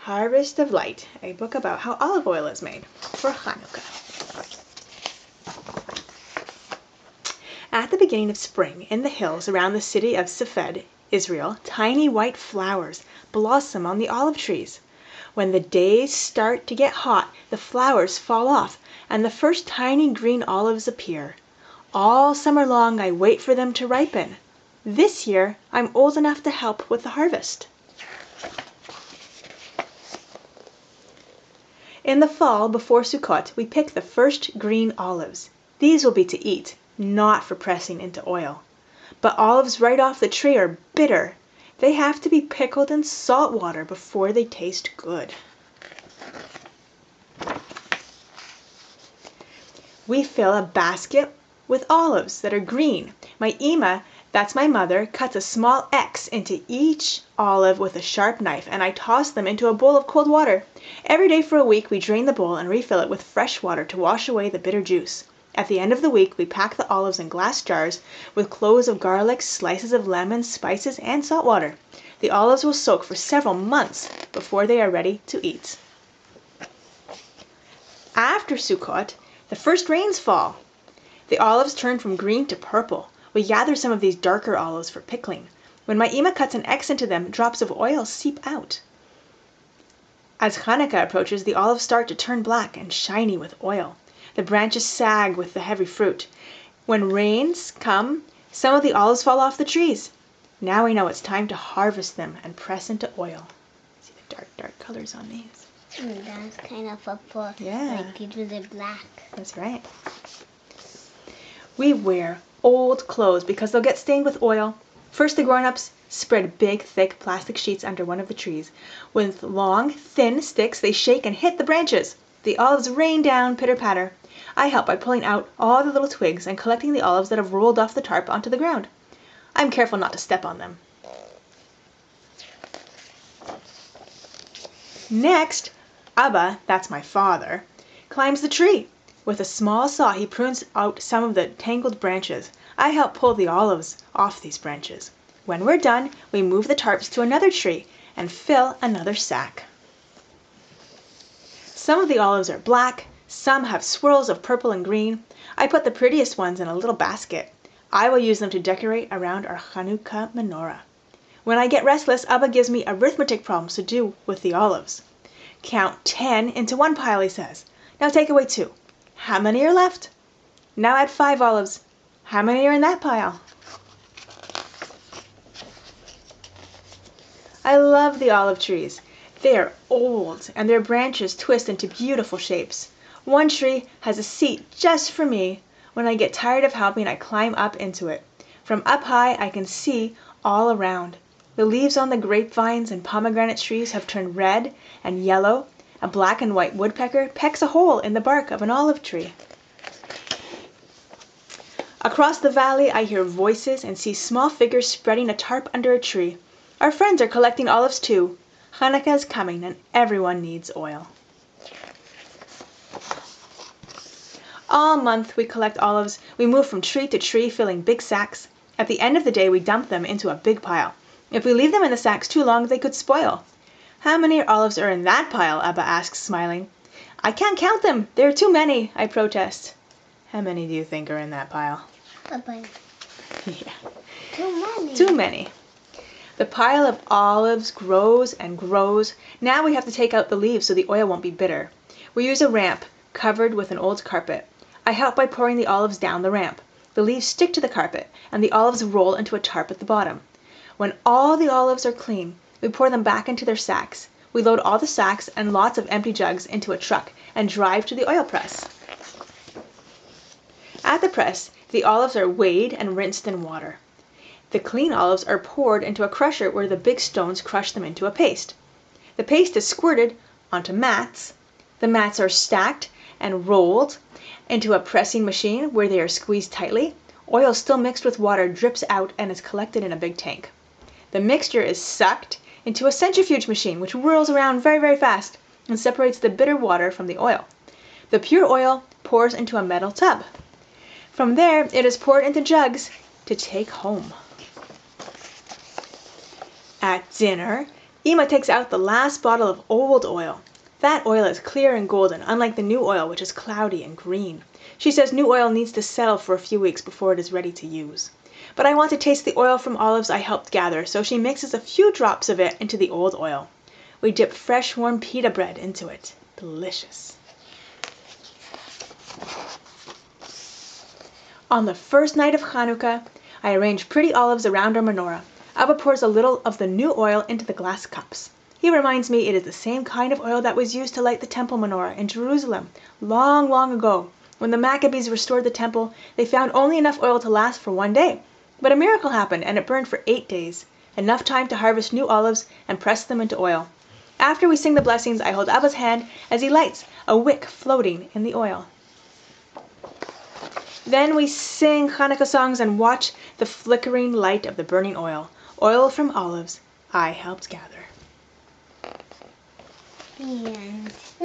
Harvest of Light, a book about how olive oil is made for Hanukkah. At the beginning of spring, in the hills around the city of Safed, Israel, tiny white flowers blossom on the olive trees. When the days start to get hot, the flowers fall off and the first tiny green olives appear. All summer long I wait for them to ripen. This year I'm old enough to help with the harvest. In the fall, before Sukkot, we pick the first green olives. These will be to eat, not for pressing into oil. But olives right off the tree are bitter. They have to be pickled in salt water before they taste good. We fill a basket with olives that are green. My Ima, that's my mother, cuts a small X into each olive with a sharp knife, and I toss them into a bowl of cold water. Every day for a week we drain the bowl and refill it with fresh water to wash away the bitter juice. At the end of the week we pack the olives in glass jars with cloves of garlic, slices of lemon, spices, and salt water. The olives will soak for several months before they are ready to eat. After Sukkot, the first rains fall. The olives turn from green to purple. We gather some of these darker olives for pickling. When my Ima cuts an X into them, drops of oil seep out. As Hanukkah approaches, the olives start to turn black and shiny with oil. The branches sag with the heavy fruit. When rains come, some of the olives fall off the trees. Now we know it's time to harvest them and press into oil. See the dark colors on these? That's kind of purple. Yeah. Like it was a black. That's right. We wear old clothes because they'll get stained with oil. First, the grown-ups spread big, thick plastic sheets under one of the trees. With long, thin sticks, they shake and hit the branches. The olives rain down, pitter-patter. I help by pulling out all the little twigs and collecting the olives that have rolled off the tarp onto the ground. I'm careful not to step on them. Next, Abba, that's my father, climbs the tree. With a small saw, he prunes out some of the tangled branches. I help pull the olives off these branches. When we're done, we move the tarps to another tree and fill another sack. Some of the olives are black, some have swirls of purple and green. I put the prettiest ones in a little basket. I will use them to decorate around our Hanukkah menorah. When I get restless, Abba gives me arithmetic problems to do with the olives. Count 10 into one pile, he says. Now take away 2. How many are left? Now add 5 olives. How many are in that pile? I love the olive trees. They are old and their branches twist into beautiful shapes. One tree has a seat just for me. When I get tired of helping, I climb up into it. From up high, I can see all around. The leaves on the grapevines and pomegranate trees have turned red and yellow. A black and white woodpecker pecks a hole in the bark of an olive tree. Across the valley, I hear voices and see small figures spreading a tarp under a tree. Our friends are collecting olives too. Hanukkah is coming and everyone needs oil. All month we collect olives. We move from tree to tree filling big sacks. At the end of the day, we dump them into a big pile. If we leave them in the sacks too long, they could spoil. How many olives are in that pile? Abba asks, smiling. I can't count them. There are too many, I protest. How many do you think are in that pile? A bunch. Yeah. Too many. Too many. The pile of olives grows and grows. Now we have to take out the leaves so the oil won't be bitter. We use a ramp covered with an old carpet. I help by pouring the olives down the ramp. The leaves stick to the carpet and the olives roll into a tarp at the bottom. When all the olives are clean, we pour them back into their sacks. We load all the sacks and lots of empty jugs into a truck and drive to the oil press. At the press, the olives are weighed and rinsed in water. The clean olives are poured into a crusher where the big stones crush them into a paste. The paste is squirted onto mats. The mats are stacked and rolled into a pressing machine where they are squeezed tightly. Oil still mixed with water drips out and is collected in a big tank. The mixture is sucked into a centrifuge machine which whirls around very, very fast and separates the bitter water from the oil. The pure oil pours into a metal tub. From there, it is poured into jugs to take home. At dinner, Emma takes out the last bottle of old oil. That oil is clear and golden, unlike the new oil, which is cloudy and green. She says new oil needs to settle for a few weeks before it is ready to use. But I want to taste the oil from olives I helped gather, so she mixes a few drops of it into the old oil. We dip fresh warm pita bread into it. Delicious. On the first night of Hanukkah, I arrange pretty olives around our menorah. Abba pours a little of the new oil into the glass cups. He reminds me it is the same kind of oil that was used to light the temple menorah in Jerusalem long, long ago. When the Maccabees restored the temple, they found only enough oil to last for one day. But a miracle happened and it burned for 8 days, enough time to harvest new olives and press them into oil. After we sing the blessings, I hold Abba's hand as he lights a wick floating in the oil. Then we sing Hanukkah songs and watch the flickering light of the burning oil. Oil from olives I helped gather. And